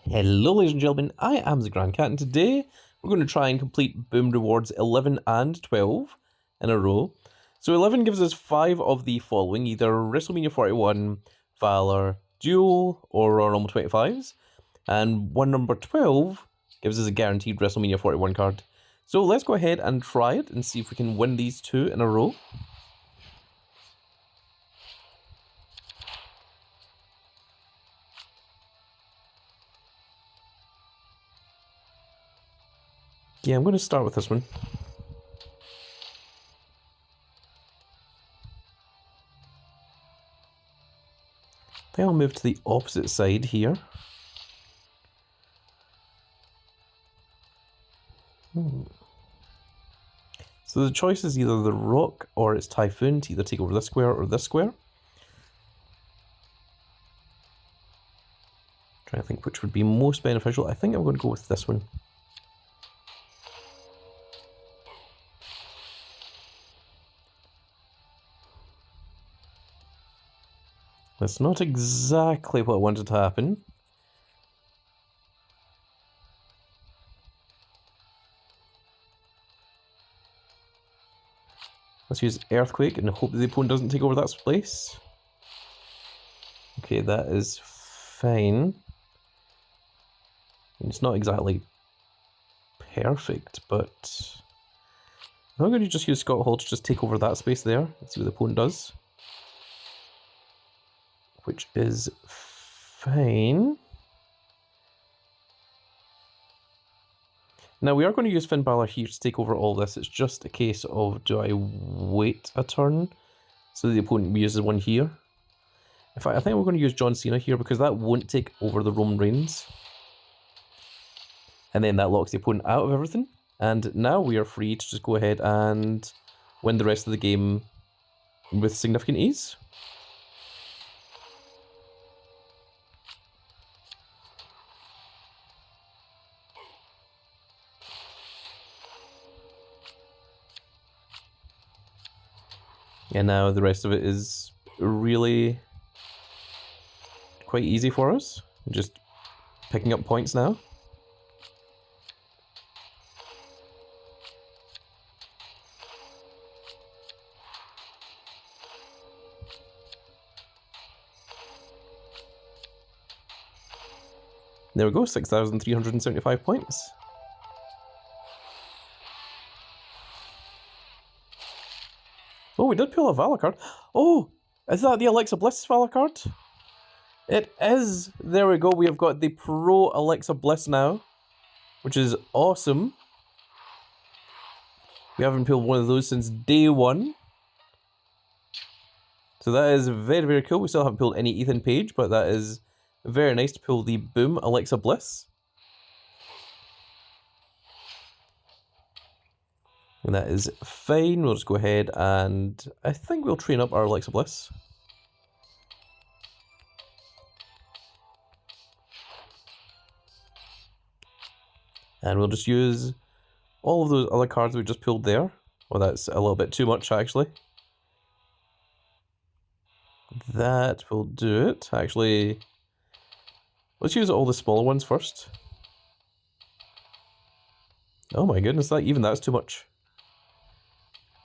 Hello ladies and gentlemen, I am the Grand Cat and today we're going to try and complete Boom Rewards 11 and 12 in a row. So 11 gives us 5 of the following, either Wrestlemania 41, Valour, Duel, or Royal Rumble 25s. And one number 12 gives us a guaranteed Wrestlemania 41 card. So let's go ahead and try it and see if we can win these 2 in a row. Yeah, I'm going to start with this one. I think I'll move to the opposite side here. So the choice is either the Rock or it's Typhoon to either take over this square or this square. Trying to think which would be most beneficial. I think I'm going to go with this one. That's not exactly what I wanted to happen. Let's use Earthquake and hope that the opponent doesn't take over that space. Okay, that is fine. It's not exactly perfect, but I'm going to just use Scott Hall to just take over that space there and see what the opponent does. Which is fine. Now we are going to use Finn Balor here to take over all this. It's just a case of, do I wait a turn so the opponent uses one here? In fact, I think we're going to use John Cena here because that won't take over the Roman Reigns. And then that locks the opponent out of everything. And now we are free to just go ahead and win the rest of the game with significant ease. And now the rest of it is really quite easy for us. Just picking up points now. There we go, 6,375 points. Oh, we did pull a Valour card. Oh, is that the Alexa Bliss Valour card? It is. There we go. We have got the Pro Alexa Bliss now, which is awesome. We haven't pulled one of those since day one. So that is very, very cool. We still haven't pulled any Ethan Page, but that is very nice to pull the Boom Alexa Bliss. And that is fine. We'll just go ahead and I think we'll train up our Alexa Bliss. And we'll just use all of those other cards we just pulled there. Well, that's a little bit too much, actually. That will do it. Actually, let's use all the smaller ones first. Oh my goodness, that's too much.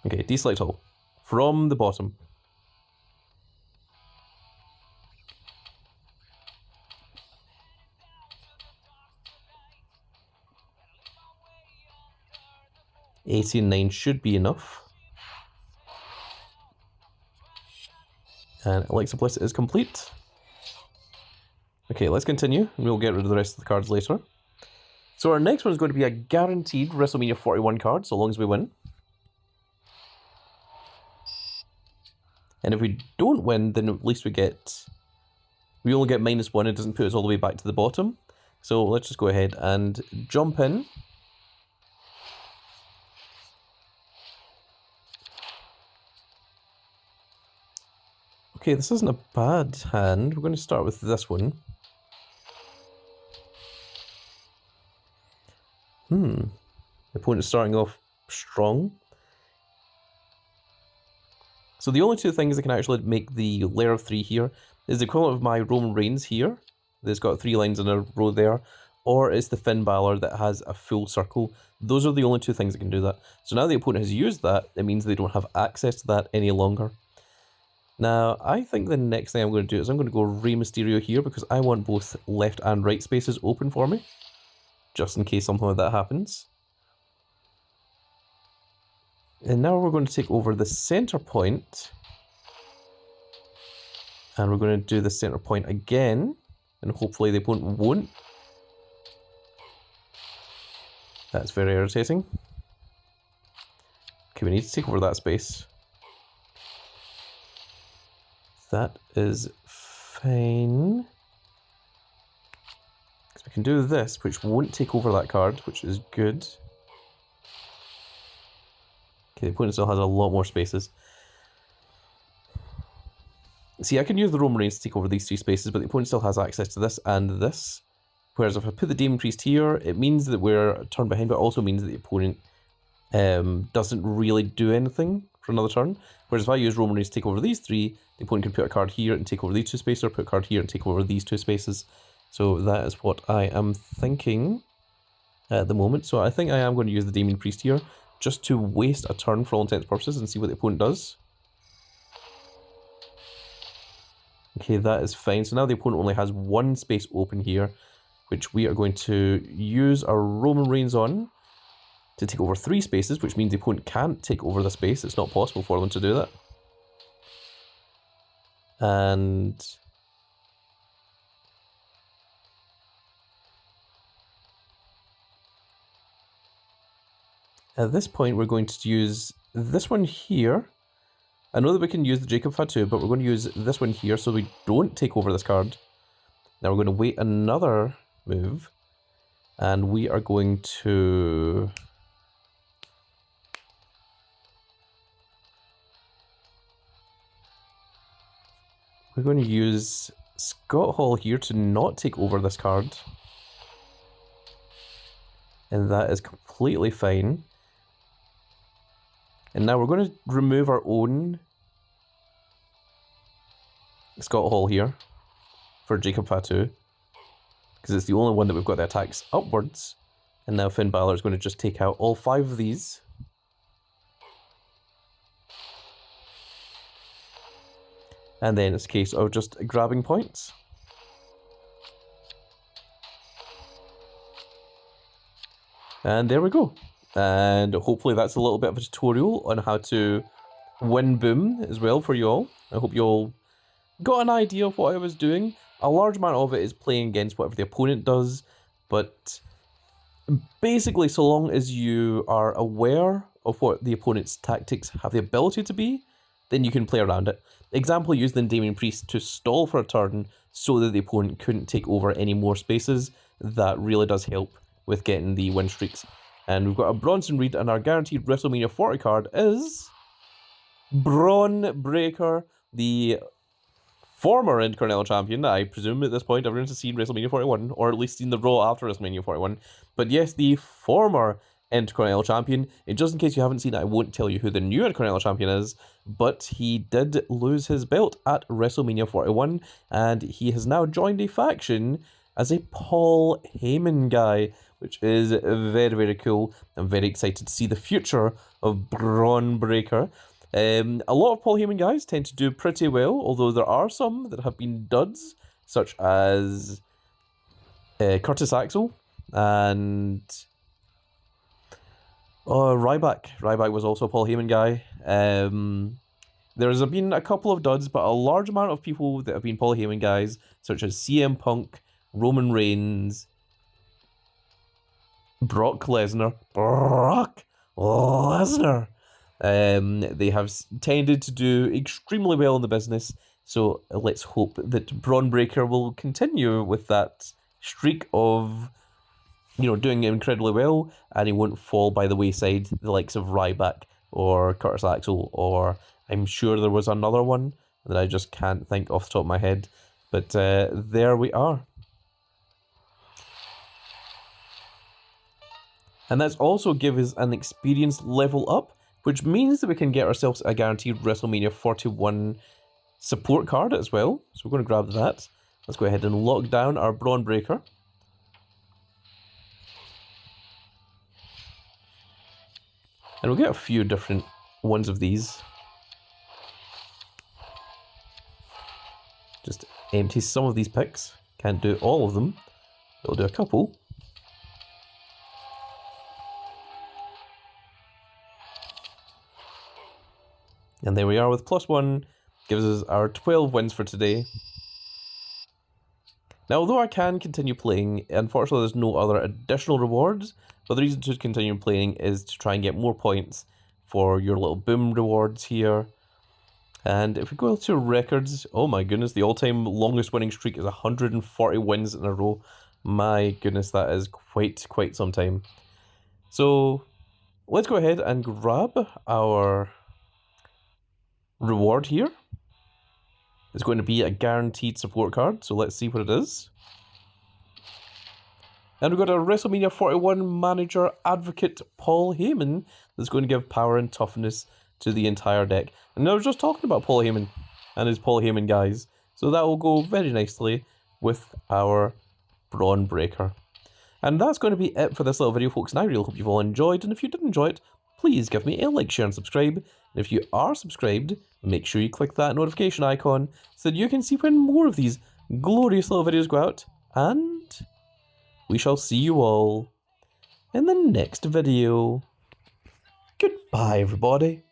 Okay, deselect all. From the bottom. $89 should be enough. And Alexa Bliss is complete. Okay, let's continue. We'll get rid of the rest of the cards later. So our next one is going to be a guaranteed WrestleMania 41 card, so long as we win. And if we don't win, then at least we only get -1, it doesn't put us all the way back to the bottom. So let's just go ahead and jump in. Okay, this isn't a bad hand. We're going to start with this one. The opponent is starting off strong. So the only two things that can actually make the layer of 3 here is the equivalent of my Roman Reigns here, that's got 3 lines in a row there, or it's the Finn Balor that has a full circle. Those are the only 2 things that can do that. So now the opponent has used that, it means they don't have access to that any longer. Now, I think the next thing I'm going to do is I'm going to go Rey Mysterio here because I want both left and right spaces open for me, just in case something like that happens. And now we're going to take over the center point, and we're going to do the center point again, and hopefully the opponent won't. That's very irritating. Okay, we need to take over that space. That is fine. Because we can do this, which won't take over that card, which is good. Okay, the opponent still has a lot more spaces. See, I can use the Roman Reigns to take over these 3 spaces, but the opponent still has access to this and this. Whereas if I put the Demon Priest here, it means that we're a turn behind, but it also means that the opponent doesn't really do anything for another turn. Whereas if I use Roman Reigns to take over these 3, the opponent can put a card here and take over these 2 spaces, or put a card here and take over these 2 spaces. So that is what I am thinking at the moment. So I think I am going to use the Demon Priest here, just to waste a turn for all intents and purposes and see what the opponent does. Okay, that is fine. So now the opponent only has 1 space open here, which we are going to use our Roman Reigns on to take over 3 spaces, which means the opponent can't take over the space. It's not possible for them to do that. And at this point, we're going to use this one here. I know that we can use the Jacob Fatu, but we're going to use this one here so we don't take over this card. Now we're going to wait another move, and we are going to... We're going to use Scott Hall here to not take over this card. And that is completely fine. And now we're going to remove our own Scott Hall here for Jacob Fatu, because it's the only one that we've got the attacks upwards. And now Finn Balor is going to just take out all 5 of these. And then it's a case of just grabbing points. And there we go. And hopefully that's a little bit of a tutorial on how to win Boom as well for you all. I hope you all got an idea of what I was doing. A large amount of it is playing against whatever the opponent does, but basically so long as you are aware of what the opponent's tactics have the ability to be, then you can play around it. Example, use the Damien Priest to stall for a turn so that the opponent couldn't take over any more spaces. That really does help with getting the win streaks. And we've got a Bronson Reed, and our guaranteed WrestleMania 40 card is Braun Breaker, the former Intercontinental Champion. I presume at this point everyone's seen WrestleMania 41, or at least seen the Raw after WrestleMania 41. But yes, the former Intercontinental Champion. And just in case you haven't seen it, I won't tell you who the new Intercontinental Champion is, but he did lose his belt at WrestleMania 41, and he has now joined a faction as a Paul Heyman guy, which is very, very cool. I'm very excited to see the future of Braun Breaker. A lot of Paul Heyman guys tend to do pretty well, although there are some that have been duds, such as Curtis Axel and Ryback. Ryback was also a Paul Heyman guy. There's been a couple of duds, but a large amount of people that have been Paul Heyman guys, such as CM Punk, Roman Reigns, Brock Lesnar. They have tended to do extremely well in the business, so let's hope that Braun Breaker will continue with that streak of, doing incredibly well, and he won't fall by the wayside, the likes of Ryback or Curtis Axel, or I'm sure there was another one that I just can't think off the top of my head, but there we are. And that's also give us an experience level up, which means that we can get ourselves a guaranteed WrestleMania 41 support card as well. So we're going to grab that. Let's go ahead and lock down our Brawn Breaker. And we'll get a few different ones of these. Just empty some of these picks. Can't do all of them. We'll do a couple. And there we are with +1. Gives us our 12 wins for today. Now, although I can continue playing, unfortunately there's no other additional rewards, but the reason to continue playing is to try and get more points for your little boom rewards here. And if we go to records, oh my goodness, the all-time longest winning streak is 140 wins in a row. My goodness, that is quite some time. So, let's go ahead and grab our reward here. It's going to be a guaranteed support card, so let's see what it is. And we've got a WrestleMania 41 manager advocate Paul Heyman that's going to give power and toughness to the entire deck. And I was just talking about Paul Heyman and his Paul Heyman guys, so that will go very nicely with our Brawn Breaker. And that's going to be it for this little video, folks, and I really hope you've all enjoyed, and if you did enjoy it, please give me a like, share, and subscribe. And if you are subscribed, make sure you click that notification icon so that you can see when more of these glorious little videos go out. And we shall see you all in the next video. Goodbye, everybody.